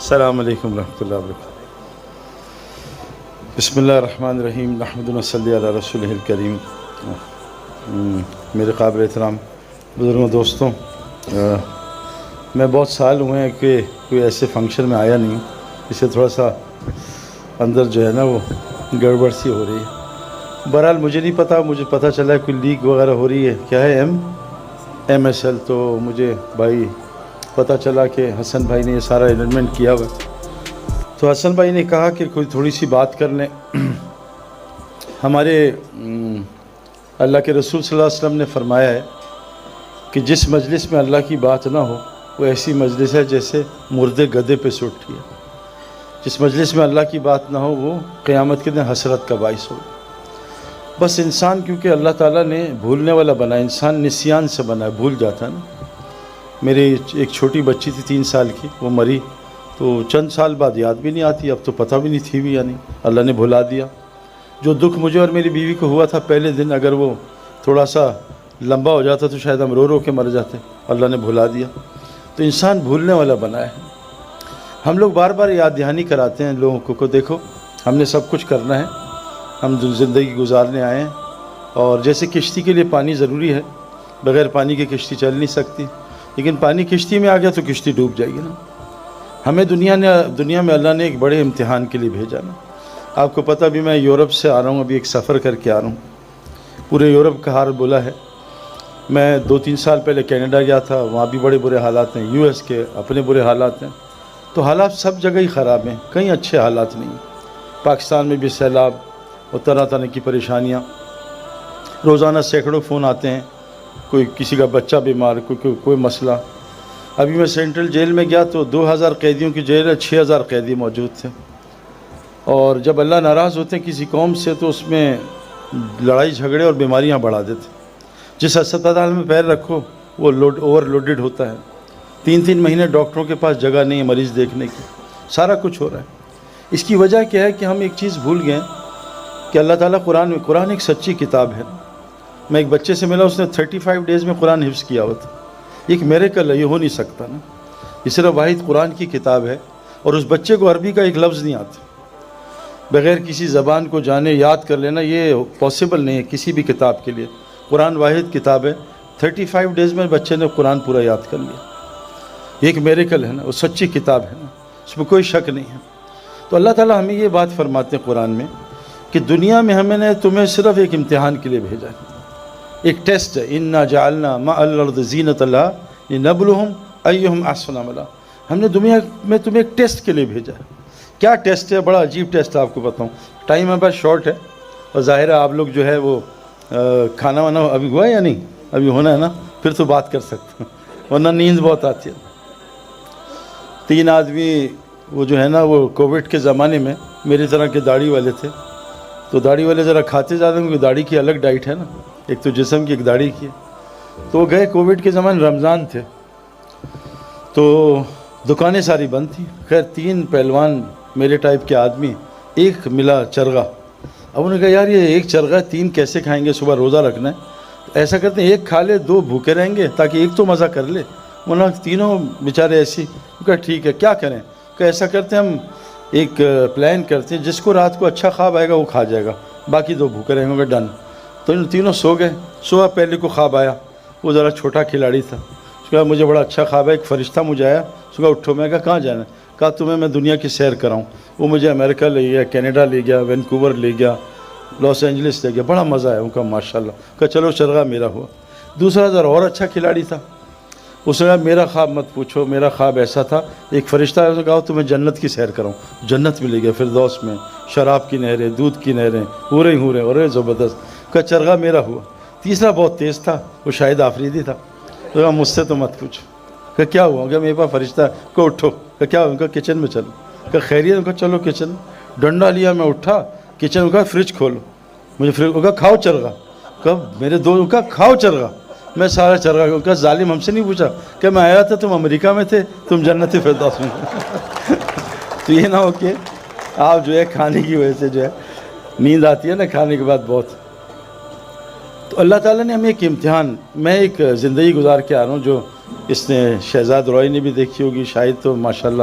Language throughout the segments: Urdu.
السلام علیکم ورحمۃ اللہ وبرکاتہ۔ بسم اللہ الرحمن الرحیم، نحمد و صلی علی رسول الکریم۔ میرے قابل احترام بزرگوں، دوستوں، میں بہت سال ہوئے ہیں کہ کوئی ایسے فنکشن میں آیا نہیں، اس سے تھوڑا سا اندر جو ہے نا وہ گڑبڑ سی ہو رہی ہے۔ بہرحال مجھے نہیں پتہ، مجھے پتہ چلا ہے کوئی لیگ وغیرہ ہو رہی ہے، کیا ہے MSL، تو مجھے بھائی پتہ چلا کہ حسن بھائی نے یہ سارا ارینجمنٹ کیا ہوا ہے۔ تو حسن بھائی نے کہا کہ کوئی تھوڑی سی بات کر لیں۔ ہمارے اللہ کے رسول صلی اللہ علیہ وسلم نے فرمایا ہے کہ جس مجلس میں اللہ کی بات نہ ہو وہ ایسی مجلس ہے جیسے مردے گدے پہ سے اٹھی ہے۔ جس مجلس میں اللہ کی بات نہ ہو وہ قیامت کے دن حسرت کا باعث ہو۔ بس انسان کیونکہ اللہ تعالیٰ نے بھولنے والا بنا، انسان نسیان سے بنا ہے، بھول جاتا ہے نا۔ میری ایک چھوٹی بچی تھی 3 سال کی، وہ مری تو چند سال بعد یاد بھی نہیں آتی، اب تو پتہ بھی نہیں تھی بھی یا نہیں، اللہ نے بھلا دیا۔ جو دکھ مجھے اور میری بیوی کو ہوا تھا پہلے دن، اگر وہ تھوڑا سا لمبا ہو جاتا تو شاید ہم رو رو کے مر جاتے، اللہ نے بھلا دیا۔ تو انسان بھولنے والا بنا ہے۔ ہم لوگ بار بار یاد دہانی کراتے ہیں لوگوں کو دیکھو ہم نے سب کچھ کرنا ہے، ہم زندگی گزارنے آئے ہیں، اور جیسے کشتی کے لیے پانی ضروری ہے، بغیر پانی کے کشتی چل نہیں سکتی، لیکن پانی کشتی میں آ گیا تو کشتی ڈوب جائے گی نا۔ ہمیں دنیا میں اللہ نے ایک بڑے امتحان کے لیے بھیجا نا۔ آپ کو پتہ بھی میں یورپ سے آ رہا ہوں، ابھی ایک سفر کر کے آ رہا ہوں، پورے یورپ کا حال بولا ہے۔ میں 2-3 سال پہلے کینیڈا گیا تھا، وہاں بھی بڑے برے حالات ہیں، US کے اپنے برے حالات ہیں، تو حالات سب جگہ ہی خراب ہیں، کہیں اچھے حالات نہیں۔ پاکستان میں بھی سیلاب اور طرح طرح کی پریشانیاں، روزانہ سینکڑوں فون آتے ہیں، کوئی کسی کا بچہ بیمار، کوئی مسئلہ۔ ابھی میں سینٹرل جیل میں گیا تو 2000 قیدیوں کی جیل ہے، 6000 قیدی موجود تھے، اور جب اللہ ناراض ہوتے ہیں کسی قوم سے تو اس میں لڑائی جھگڑے اور بیماریاں بڑھا دیتے۔ جس ہسپتال میں پیر رکھو وہ اوور لوڈڈ ہوتا ہے، 3 مہینے ڈاکٹروں کے پاس جگہ نہیں ہے مریض دیکھنے کی، سارا کچھ ہو رہا ہے۔ اس کی وجہ کیا ہے کہ ہم ایک چیز بھول گئے کہ اللہ تعالیٰ قرآن ایک سچی کتاب ہے۔ میں ایک بچے سے ملا، اس نے 35 ڈیز میں قرآن حفظ کیا ہوا تھا۔ ایک میریکل ہے، یہ ہو نہیں سکتا نا۔ یہ صرف واحد قرآن کی کتاب ہے، اور اس بچے کو عربی کا ایک لفظ نہیں آتا، بغیر کسی زبان کو جانے یاد کر لینا یہ پاسبل نہیں ہے کسی بھی کتاب کے لیے۔ قرآن واحد کتاب ہے، 35 ڈیز میں بچے نے قرآن پورا یاد کر لیا۔ یہ ایک میریکل ہے نا، وہ سچی کتاب ہے نا، اس میں کوئی شک نہیں ہے۔ تو اللہ تعالیٰ ہمیں یہ بات فرماتے ہیں قرآن میں کہ دنیا میں ہمیں نے تمہیں صرف ایک امتحان کے لیے بھیجا ہے، ایک ٹیسٹ ہے۔ اِنَّا جَعَلْنَا مَعَ الْأَرْضِ زِينَةً لَهَا لِنَبْلُوَهُمْ أَيُّهُمْ أَحْسَنُ عَمَلًا۔ ہم نے دنیا میں تمہیں ایک ٹیسٹ کے لیے بھیجا ہے۔ کیا ٹیسٹ ہے؟ بڑا عجیب ٹیسٹ ہے، آپ کو بتاؤں، ٹائم ہمارے پاس شارٹ ہے، اور ظاہر ہے آپ لوگ جو ہے وہ کھانا وانا ابھی ہوا ہے یا نہیں؟ ابھی ہونا ہے نا، پھر تو بات کر سکتے ہیں، ورنہ نیند بہت آتی ہے۔ 3 آدمی وہ جو ہے نا وہ کووڈ کے زمانے میں میری طرح کے داڑھی والے تھے، تو داڑھی والے ذرا کھاتے زیادہ ہیں کیونکہ داڑھی کی الگ ڈائٹ ہے نا، ایک تو جسم کی ایک داڑھی کی ہے۔ تو گئے کووڈ کے زمانے، رمضان تھے، تو دکانیں ساری بند تھیں۔ خیر 3 پہلوان میرے ٹائپ کے آدمی، ایک ملا چرغا۔ اب انہوں نے کہا یار یہ ایک چرغا 3 کیسے کھائیں گے، صبح روزہ رکھنا ہے، ایسا کرتے ہیں 1 کھا لے 2 بھوکے رہیں گے تاکہ ایک تو مزہ کر لے۔ انہوں نے تینوں بیچارے ایسی، کہا ٹھیک ہے کیا کریں، کہ ایسا کرتے ہیں ہم ایک پلان کرتے ہیں، جس کو رات کو اچھا خواب آئے گا وہ کھا جائے گا، باقی 2 بھوکے رہیں گے، ڈن۔ تو ان تینوں سو گئے۔ صبح پہلے کو خواب آیا، وہ ذرا چھوٹا کھلاڑی تھا، اس کہا مجھے بڑا اچھا خواب ہے، ایک فرشتہ مجھے آیا، صبح اٹھو، میں کہا کہاں جانا ہے؟ کہا تمہیں میں دنیا کی سیر کراؤں۔ وہ مجھے امریکہ لے گیا، کینیڈا لے گیا، وینکوور لے گیا، لاس اینجلس لے گیا، بڑا مزہ آیا۔ ان کا ماشاء اللہ، کہا چلو چرغا میرا ہوا۔ دوسرا ذرا اور اچھا کھلاڑی تھا، اس نے کہا میرا خواب مت پوچھو، میرا خواب ایسا تھا، ایک فرشتہ ہے، اس نے کہا تمہیں جنت کی سیر کراؤں، جنت میں لے گیا، فردوس میں شراب کی نہریں، دودھ کی نہریں، ہورے ہورے، اور زبردست۔ کہا چرغا میرا ہوا۔ تیسرا بہت تیز تھا، وہ شاید آفریدی تھا، تو کہا مجھ سے تو مت پوچھو۔ کہا کیا ہوا؟ کہ میرے پاس فرشتہ ہے۔ کہا اٹھو۔ کہا کیا ہوا؟ کہا کچن میں چلو۔ کہا خیریت؟ کہا چلو کچن۔ ڈنڈا لیا، میں اٹھا کچن میں، کہا فریج کھولو، مجھے فریج، کہا کھاؤ چرغا۔ کہا میرے دو، کہا کھاؤ چرغا، میں سارا چرغا۔ کہا ظالم ہم سے نہیں پوچھا، کہ میں آیا تھا تم امریکہ میں تھے، تم جنت فردوس میں۔ تو یہ نہ ہو کہ آپ جو ہے کھانے کی وجہ سے جو ہے نیند آتی ہے نا کھانے کے بعد بہت۔ تو اللہ تعالیٰ نے ہمیں ایک امتحان، میں ایک زندگی گزار کے آ رہا ہوں جو اس نے شہزاد روی نے بھی دیکھی ہوگی، شاہد تو ماشاءاللہ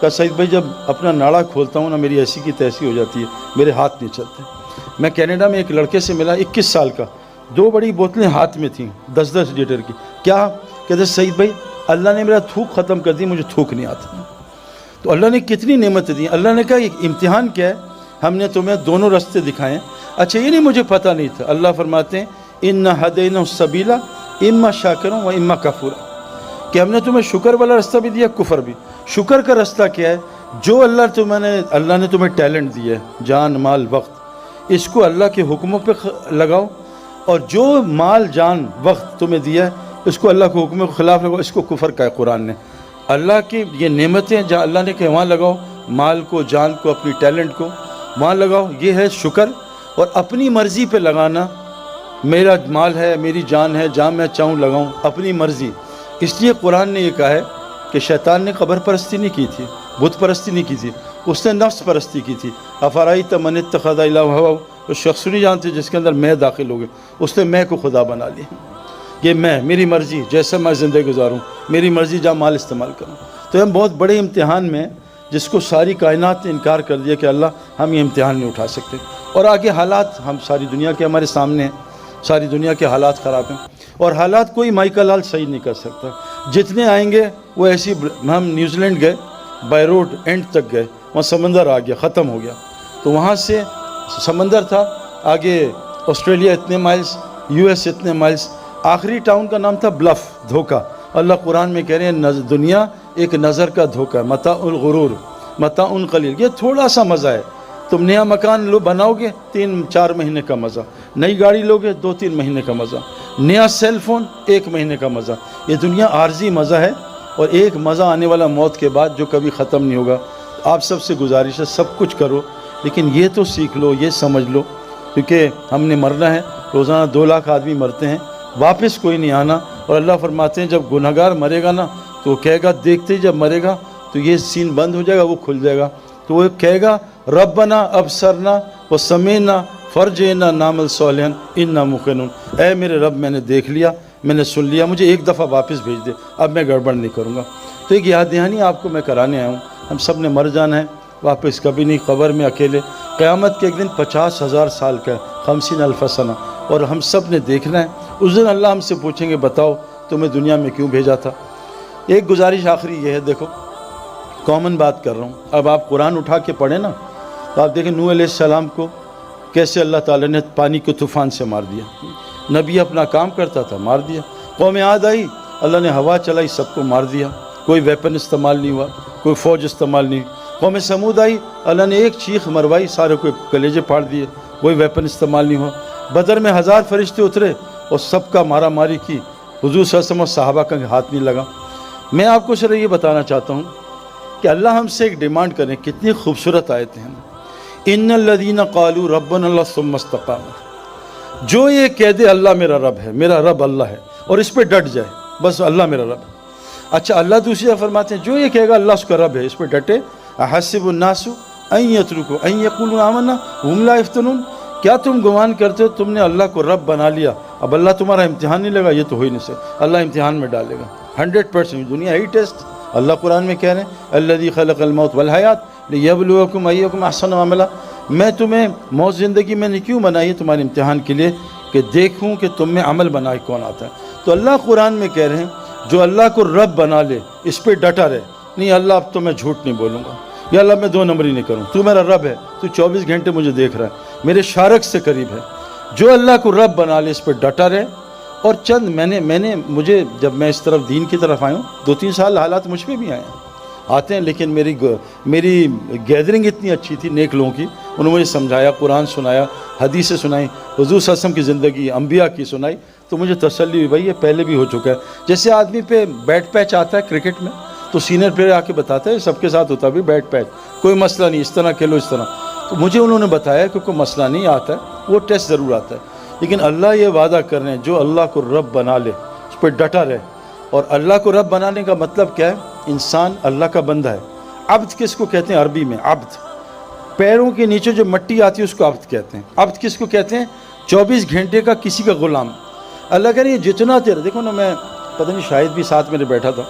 کہا سعید بھائی جب اپنا ناڑا کھولتا ہوں نا میری ایسی کی تیسی ہو جاتی ہے, میرے ہاتھ نہیں چلتے. میں کینیڈا میں ایک لڑکے سے ملا 21 سال کا, 2 بڑی بوتلیں ہاتھ میں تھیں 10-10 لیٹر کی. کیا کہتے سعید بھائی اللہ نے میرا تھوک ختم کر دی, مجھے تھوک نہیں آتا. تو اللہ نے کتنی نعمتیں دی. اللہ نے کہا یہ امتحان کیا ہے, ہم نے تمہیں دونوں راستے دکھائے. اچھا یہ نہیں مجھے پتہ نہیں تھا. اللہ فرماتے ہیں اِنَّا هَدَيْنَاهُ السَّبِيلَ إِمَّا شَاكِرًا وَإِمَّا كَفُورًا, کہ ہم نے تمہیں شکر والا راستہ بھی دیا, کفر بھی. شکر کا راستہ کیا ہے؟ جو اللہ نے تمہیں ٹیلنٹ دیا ہے, جان مال وقت, اس کو اللہ کے حکموں پہ لگاؤ. اور جو مال جان وقت تمہیں دیا ہے اس کو اللہ کے حکموں کے خلاف لگاؤ. اس کو کفر کا ہے قرآن نے. اللہ کی یہ نعمتیں جہاں اللہ نے کہ وہاں لگاؤ, مال کو, جان کو, اپنی ٹیلنٹ کو وہاں لگاؤ, یہ ہے شکر. اور اپنی مرضی پہ لگانا, میرا مال ہے, میری جان ہے, جہاں میں چاہوں لگاؤں, اپنی مرضی. اس لیے قرآن نے یہ کہا ہے کہ شیطان نے قبر پرستی نہیں کی تھی, بت پرستی نہیں کی تھی, اس نے نفس پرستی کی تھی. افرائیت من اتخذ الہ ہوا, اس شخص نہیں جانتے جس کے اندر میں داخل ہو گئے, اس نے میں کو خدا بنا لی. یہ میں, میری مرضی, جیسا میں زندگی گزاروں, میری مرضی جہاں مال استعمال کروں. تو ہم بہت بڑے امتحان میں, جس کو ساری کائنات نے انکار کر دیا کہ اللہ ہم یہ امتحان نہیں اٹھا سکتے. اور آگے حالات ہم ساری دنیا کے ہمارے سامنے ہیں, ساری دنیا کے حالات خراب ہیں. اور حالات کوئی مائیکل لال صحیح نہیں کر سکتا. جتنے آئیں گے وہ ایسی, ہم نیوزی لینڈ گئے, بائی روڈ اینڈ تک گئے, وہاں سمندر آ گیا, ختم ہو گیا. تو وہاں سے سمندر تھا, آگے آسٹریلیا اتنے مائلز, یو ایس اتنے مائلز, آخری ٹاؤن کا نام تھا بلف, دھوکہ. اللہ قرآن میں کہہ رہے ہیں دنیا ایک نظر کا دھوکہ, متاع الغرور, متاع قلیل. یہ تھوڑا سا مزہ ہے. تم نیا مکان بناؤ گے 3-4 مہینے کا مزہ, نئی گاڑی لوگے 2-3 مہینے کا مزہ, نیا سیل فون 1 مہینے کا مزہ. یہ دنیا عارضی مزہ ہے, اور ایک مزہ آنے والا موت کے بعد جو کبھی ختم نہیں ہوگا. آپ سب سے گزارش ہے سب کچھ کرو, لیکن یہ تو سیکھ لو, یہ سمجھ لو, کیونکہ ہم نے مرنا ہے. روزانہ 2 لاکھ آدمی مرتے ہیں, واپس کوئی نہیں آنا. اور اللہ فرماتے ہیں جب گنہگار مرے گا نا تو وہ کہے گا, دیکھتے ہی جب مرے گا تو یہ سین بند ہو جائے گا, وہ کھل جائے گا. تو وہ کہے گا ربنا ابصرنا وسمعنا فرجعنا نعمل صالحا انا موقنون, اے میرے رب میں نے دیکھ لیا, میں نے سن لیا, مجھے ایک دفعہ واپس بھیج دے, اب میں گڑبڑ نہیں کروں گا. تو ایک یاد دہانی آپ کو میں کرانے آیا ہوں. ہم سب نے مر جانا ہے, واپس کبھی نہیں, قبر میں اکیلے. قیامت کے ایک دن 50,000 سال کا ہے, 50,000 سنہ, اور ہم سب نے دیکھنا ہے. اس دن اللہ ہم سے پوچھیں گے بتاؤ تمہیں دنیا میں کیوں بھیجا تھا. ایک گزارش آخری یہ ہے, دیکھو کامن بات کر رہا ہوں. اب آپ قرآن اٹھا کے پڑھیں نا تو آپ دیکھیں نوح علیہ السلام کو کیسے اللہ تعالیٰ نے پانی کو طوفان سے مار دیا. نبی اپنا کام کرتا تھا, مار دیا. قوم عاد آئی, اللہ نے ہوا چلائی, سب کو مار دیا, کوئی ویپن استعمال نہیں ہوا, کوئی فوج استعمال نہیں. قوم سمود آئی, اللہ نے ایک چیخ مروائی, سارے کو کلیجے پھاڑ دیے, کوئی ویپن استعمال نہیں ہوا. بدر میں 1000 فرشتے اترے اور سب کا مارا ماری کی, حضور صلی اللہ علیہ وسلم اور صحابہ کا ہاتھ نہیں لگا. میں آپ کو صرف یہ بتانا چاہتا ہوں کہ اللہ ہم سے ایک ڈیمانڈ کریں. کتنی خوبصورت آیتیں ہیں. ان الذین قالوا ربنا اللہ ثم استقاموا, جو یہ کہہ دے اللہ میرا رب ہے, میرا رب اللہ ہے, اور اس پہ ڈٹ جائے, بس اللہ میرا رب ہے. اچھا اللہ دوسری جگہ فرماتے ہیں جو یہ کہے گا اللہ اس کا رب ہے, اس پہ ڈٹے. احسب الناس ان یترکوا ان یقولوا آمنا وهم لا یفتنون, کیا تم گمان کرتے ہو تم نے اللہ کو رب بنا لیا, اب اللہ تمہارا امتحان نہیں لگا؟ یہ تو ہو ہی نہیں سکتا. اللہ امتحان میں ڈالے گا 100%. دنیا ہے ہی ٹیسٹ. اللہ قرآن میں کہہ رہے ہیں الذی خلق الموت والحیات لیبلوکم ایکم احسن عملا, میں تمہیں موت زندگی میں نے کیوں بنائی ہے؟ تمہارے امتحان کے لیے, کہ دیکھوں کہ تم میں عمل بنائے کون آتا ہے. تو اللہ قرآن میں کہہ رہے ہیں جو اللہ کو رب بنا لے اس پہ ڈٹا رہے. نہیں اللہ اب تو میں جھوٹ نہیں بولوں گا, یا اللہ میں 2 نمبری نہیں کروں, تو میرا رب ہے, تو 24 گھنٹے مجھے دیکھ رہا ہے, میرے شارک سے قریب ہے. جو اللہ کو رب بنا لے اس پہ ڈٹا رہے. اور چند مجھے جب میں اس طرف دین کی طرف آیا ہوں 2-3 سال حالات مجھ پہ بھی آتے ہیں, لیکن میری گیدرنگ اتنی اچھی تھی نیک لوگوں کی, انہوں نے مجھے سمجھایا, قرآن سنایا, حدیثیں سنائی, حضور صلی اللہ علیہ وسلم کی زندگی, انبیاء کی سنائی, تو مجھے تسلی ہوئی بھائی یہ پہلے بھی ہو چکا ہے. جیسے آدمی پہ بیٹ پیچ آتا ہے کرکٹ میں تو سینئر پلیئر آ کے بتاتا ہے سب کے ساتھ ہوتا بھی بیٹ پیچ, کوئی مسئلہ نہیں, اس طرح کھیلو اس طرح. تو مجھے انہوں نے بتایا کہ کوئی مسئلہ نہیں آتا ہے, وہ ٹیسٹ ضرور آتا ہے. لیکن اللہ یہ وعدہ کر رہے ہیں جو اللہ کو رب بنا لے اس پہ ڈٹا رہے. اور اللہ کو رب بنانے کا مطلب کیا ہے؟ انسان اللہ کا بندہ ہے. عبد کس کو کہتے ہیں عربی میں؟ عبد, پیروں کے نیچے جو مٹی آتی ہے اس کو عبد کہتے ہیں. عبد کس کو کہتے ہیں؟ 24 گھنٹے کا کسی کا غلام. اللہ کہہ رہے ہیں جتنا تیرا, دیکھو نا, میں پتہ نہیں شاید بھی ساتھ میرے بیٹھا تھا,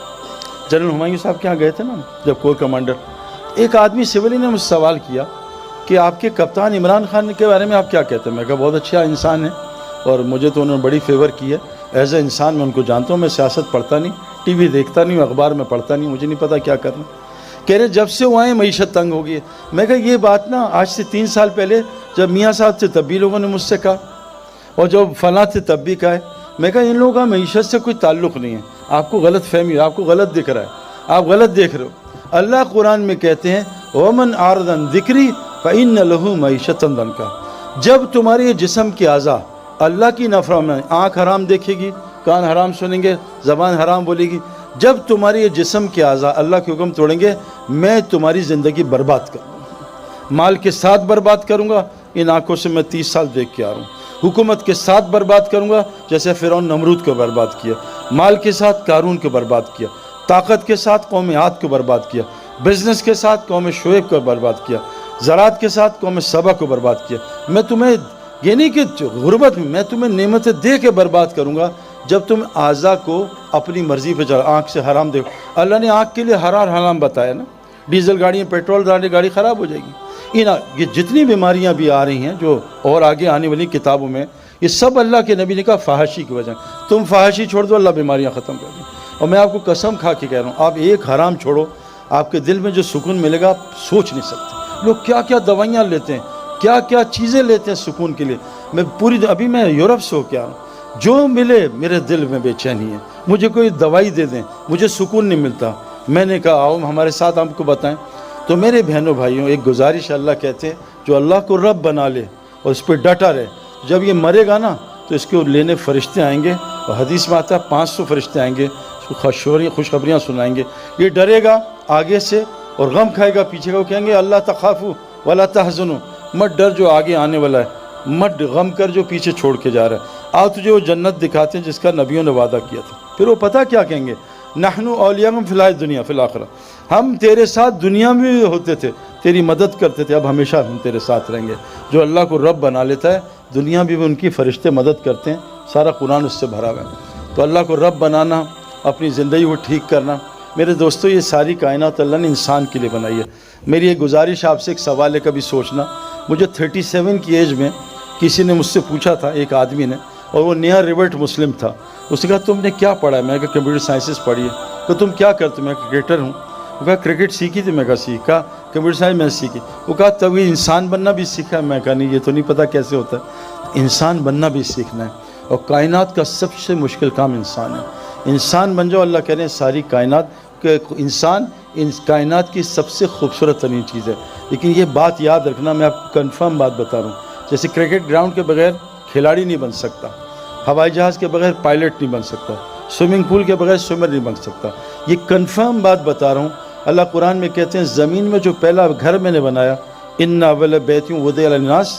جنرل ہمایوں صاحب کے یہاں گئے تھے نا جب کور کمانڈر, ایک آدمی سولی نے مجھ سے سوال کیا کہ آپ کے کپتان عمران خان کے بارے میں آپ کیا کہتے ہیں؟ میں کہا بہت اچھا انسان ہے اور مجھے تو انہوں نے بڑی فیور کی ہے، ایز اے انسان میں ان کو جانتا ہوں، میں سیاست پڑھتا نہیں، ٹی وی دیکھتا نہیں، اخبار میں پڑھتا نہیں، مجھے نہیں پتہ کیا کرنا۔ کہہ رہے جب سے وہ آئے معیشت تنگ ہو گئی ہے۔ میں کہا یہ بات نا آج سے 3 سال پہلے جب میاں صاحب تھے تب بھی لوگوں نے مجھ سے کہا، اور جب فلاں تھے تب بھی کہا ہے۔ میں کہا ان لوگوں کا معیشت سے کوئی تعلق نہیں ہے، آپ کو غلط فہمی ہے، آپ کو غلط دکھ رہا ہے، آپ غلط دیکھ رہے ہو۔ اللہ قرآن میں کہتے ہیں وَمَنْ أَعْرَضَ عَنْ ذِكْرِي فَإِنَّ لَهُ مَعِيشَةً ضَنْكًا، جب تمہارے جسم کے اعضاء اللہ کی نافرمانی، آنکھ حرام دیکھے گی، کان حرام سنیں گے، زبان حرام بولے گی، جب تمہارے یہ جسم کے اعضاء اللہ کے حکم توڑیں گے میں تمہاری زندگی برباد کروں گا، مال کے ساتھ برباد کروں گا، ان آنکھوں سے میں 30 سال دیکھ کے آ رہا ہوں، حکومت کے ساتھ برباد کروں گا جیسے فرعون نمرود کو برباد کیا، مال کے ساتھ قارون کو برباد کیا، طاقت کے ساتھ قوم عاد کو برباد کیا، بزنس کے ساتھ قوم شعیب کو برباد کیا، زراعت کے ساتھ قوم سبا کو برباد کیا۔ میں تمہیں یہ نہیں کہ غربت میں تمہیں نعمتیں دے کے برباد کروں گا جب تم اعضاء کو اپنی مرضی پہ چلا، آنکھ سے حرام دیکھو۔ اللہ نے آنکھ کے لیے حرام بتایا نا، ڈیزل گاڑیاں پیٹرول ڈالنے گاڑی خراب ہو جائے گی۔ یہ جتنی بیماریاں بھی آ رہی ہیں جو اور آگے آنے والی کتابوں میں، یہ سب اللہ کے نبی نے کہا فحاشی کی وجہ، تم فحاشی چھوڑ دو اللہ بیماریاں ختم کر دیں۔ اور میں آپ کو قسم کھا کے کہہ رہا ہوں، آپ ایک حرام چھوڑو، آپ کے دل میں جو سکون ملے گا آپ سوچ نہیں سکتے۔ لوگ کیا کیا دوائیاں لیتے ہیں، کیا کیا چیزیں لیتے ہیں سکون کے لیے۔ میں ابھی میں یورپ سے ہو کے آ رہا ہوں، جو ملے میرے دل میں بے چینی ہے، مجھے کوئی دوائی دے دیں مجھے سکون نہیں ملتا۔ میں نے کہا آؤ ہمارے ساتھ آپ کو بتائیں۔ تو میرے بہنوں بھائیوں ایک گزارش اللہ کہتے ہیں جو اللہ کو رب بنا لے اور اس پہ ڈٹا رہے، جب یہ مرے گا نا تو اس کو لینے فرشتے آئیں گے، اور حدیث میں آتا ہے 500 فرشتے آئیں گے، اس کو خوشخبریاں سنائیں گے۔ یہ ڈرے گا آگے سے اور غم کھائے گا پیچھے کا، وہ کہیں گے اللہ تخافوا ولا تحزنوا، مت ڈر جو آگے آنے والا ہے، مت غم کر جو پیچھے چھوڑ کے جا رہا ہے، آؤ تجھے وہ جنت دکھاتے ہیں جس کا نبیوں نے وعدہ کیا تھا۔ پھر وہ پتہ کیا کہیں گے، نحن اولیاءکم فی الحیاۃ الدنیا فی الآخرہ، ہم تیرے ساتھ دنیا میں بھی ہوتے تھے، تیری مدد کرتے تھے، اب ہمیشہ ہم تیرے ساتھ رہیں گے۔ جو اللہ کو رب بنا لیتا ہے دنیا بھی ان کی فرشتے مدد کرتے ہیں، سارا قرآن اس سے بھرا ہوا ہے۔ تو اللہ کو رب بنانا، اپنی زندگی کو ٹھیک کرنا، میرے دوستو یہ ساری کائنات اللہ نے انسان کے لیے بنائی ہے۔ میری ایک گزارش آپ سے، ایک سوال ہے کبھی سوچنا، مجھے 37 کی ایج میں کسی نے مجھ سے پوچھا تھا، ایک آدمی نے، اور وہ نیا ریورٹ مسلم تھا، اس نے کہا تم نے کیا پڑھا ہے؟ میں کہا کمپیوٹر سائنسز پڑھی ہے۔ کہ تم کیا کرتے؟ میں کرکٹر ہوں۔ وہ کہا کرکٹ سیکھی تھی؟ میں کہا سیکھا۔ کمپیوٹر سائنس میں سیکھی۔ وہ کہا تب یہ انسان بننا بھی سیکھا؟ میں کہا نہیں، یہ تو نہیں پتہ کیسے ہوتا ہے، انسان بننا بھی سیکھنا ہے، اور کائنات کا سب سے مشکل کام انسان ہے۔ انسان بن جاؤ، اللہ کہہ رہے ہیں ساری کائنات کہ انسان اس کائنات کی سب سے خوبصورت ترین چیز ہے۔ لیکن یہ بات یاد رکھنا، میں آپ کو کنفرم بات بتا رہا ہوں، جیسے کرکٹ گراؤنڈ کے بغیر کھلاڑی نہیں بن سکتا، ہوائی جہاز کے بغیر پائلٹ نہیں بن سکتا، سوئمنگ پول کے بغیر سوئمر نہیں بن سکتا۔ یہ کنفرم بات بتا رہا ہوں۔ اللہ قرآن میں کہتے ہیں زمین میں جو پہلا گھر میں نے بنایا، ان اول بیت وضع للناس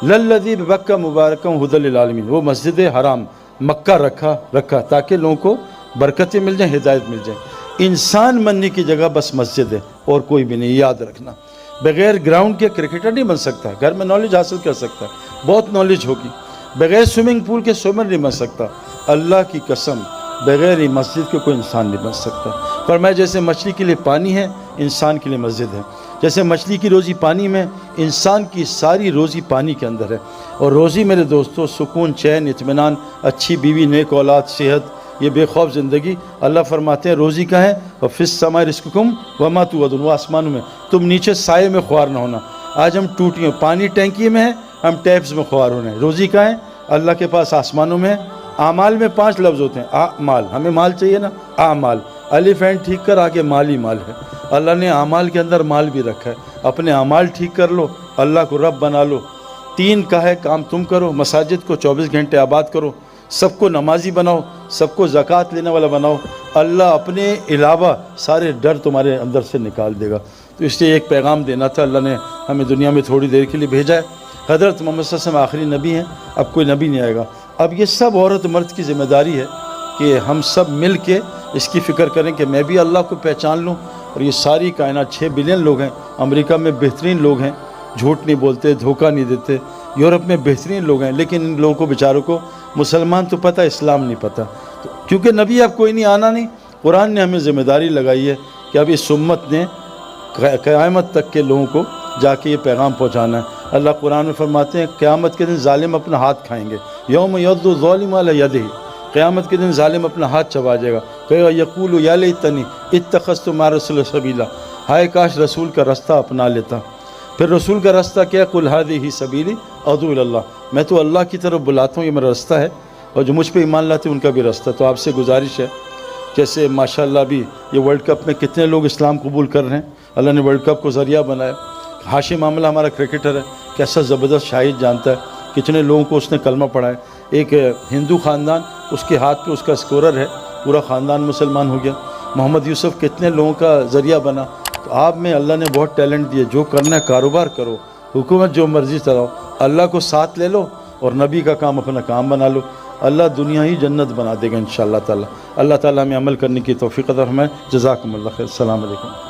للذی ببکہ مبارکا ھدی للعالمین، وہ مسجد حرام مکہ رکھا تاکہ لوگوں کو برکتیں مل جائیں، ہدایت مل جائے۔ انسان بننے کی جگہ بس مسجد ہے اور کوئی بھی نہیں، یاد رکھنا۔ بغیر گراؤنڈ کے کرکٹر نہیں بن سکتا، گھر میں نالج حاصل کر سکتا ہے، بہت نالج ہوگی۔ بغیر سوئمنگ پول کے سوئمر نہیں بن سکتا۔ اللہ کی قسم بغیر مسجد کے کوئی انسان نہیں بن سکتا۔ فرمایا جیسے مچھلی کے لیے پانی ہے، انسان کے لیے مسجد ہے۔ جیسے مچھلی کی روزی پانی میں، انسان کی ساری روزی پانی کے اندر ہے۔ اور روزی میرے دوستو سکون، چین، اطمینان، اچھی بیوی، نیک اولاد، صحت، یہ بے خوف زندگی۔ اللہ فرماتے ہیں روزی کا ہے، اور فی السماء رزقکم وما توعدون، وہ آسمانوں میں، تم نیچے سائے میں خوار نہ ہونا۔ آج ہم ٹوٹیاں، پانی ٹینکی میں ہے، ہم ٹیپس میں خوار ہونے ہیں۔ روزی کا ہے اللہ کے پاس، آسمانوں میں ہے۔ اعمال میں 5 لفظ ہوتے ہیں، اعمال، ہمیں مال چاہیے نا، اعمال، الف عین ٹھیک کر، آگے مال ہی مال ہے۔ اللہ نے اعمال کے اندر مال بھی رکھا ہے۔ اپنے اعمال ٹھیک کر لو، اللہ کو رب بنا لو۔ 3 کا ہے کام تم کرو، مساجد کو 24 گھنٹے آباد کرو، سب کو نمازی بناؤ، سب کو زکوٰۃ لینے والا بناؤ، اللہ اپنے علاوہ سارے ڈر تمہارے اندر سے نکال دے گا۔ تو اس لیے ایک پیغام دینا تھا، اللہ نے ہمیں دنیا میں تھوڑی دیر کے لیے بھیجا ہے۔ حضرت محمد صلی اللہ علیہ وسلم آخری نبی ہیں، اب کوئی نبی نہیں آئے گا۔ اب یہ سب عورت مرد کی ذمہ داری ہے کہ ہم سب مل کے اس کی فکر کریں کہ میں بھی اللہ کو پہچان لوں۔ اور یہ ساری کائنات 6 بلین لوگ ہیں، امریکہ میں بہترین لوگ ہیں، جھوٹ نہیں بولتے، دھوکہ نہیں دیتے، یورپ میں بہترین لوگ ہیں، لیکن ان لوگوں کو بیچاروں کو مسلمان تو پتہ، اسلام نہیں پتہ۔ کیونکہ نبی اب کوئی نہیں، آنا نہیں۔ قرآن نے ہمیں ذمہ داری لگائی ہے کہ اب اس امت نے قیامت تک کے لوگوں کو جا کے یہ پیغام پہنچانا ہے۔ اللہ قرآن میں فرماتے ہیں قیامت کے دن ظالم اپنا ہاتھ کھائیں گے، یوم یعض الظالم علی یدہ، قیامت کے دن ظالم اپنا ہاتھ چبا جائے گا، کہے گا یقول یا لیتنی اتخذت مع الرسول سبیلا، ہائے کاش رسول کا راستہ اپنا لیتا۔ پھر رسول کا راستہ کیا؟ قل ھذہ سبیلی ادعو الی اللہ، میں تو اللہ کی طرف بلاتا ہوں، یہ میرا راستہ ہے، اور جو مجھ پہ ایمان لاتے ہیں ان کا بھی راستہ۔ تو آپ سے گزارش ہے، جیسے ماشاءاللہ ابھی یہ ورلڈ کپ میں کتنے لوگ اسلام قبول کر رہے ہیں، اللہ نے ورلڈ کپ کو ذریعہ بنایا۔ ہاشم معاملہ ہمارا کرکٹر ہے، کیسا زبردست شاہد جانتا ہے، کتنے لوگوں کو اس نے کلمہ پڑھایا۔ ایک ہندو خاندان، اس کے ہاتھ پہ اس کا اسکورر ہے، پورا خاندان مسلمان ہو گیا۔ محمد یوسف کتنے لوگوں کا ذریعہ بنا۔ تو آپ میں اللہ نے بہت ٹیلنٹ دیا، جو کرنا ہے کاروبار کرو، حکومت جو مرضی چلاؤ، اللہ کو ساتھ لے لو اور نبی کا کام اپنا کام بنا لو، اللہ دنیا ہی جنت بنا دے گا انشاءاللہ تعالی۔ اللہ تعالیٰ ہمیں عمل کرنے کی توفیق عطا فرمائے۔ جزاکم اللہ خیر، السلام علیکم۔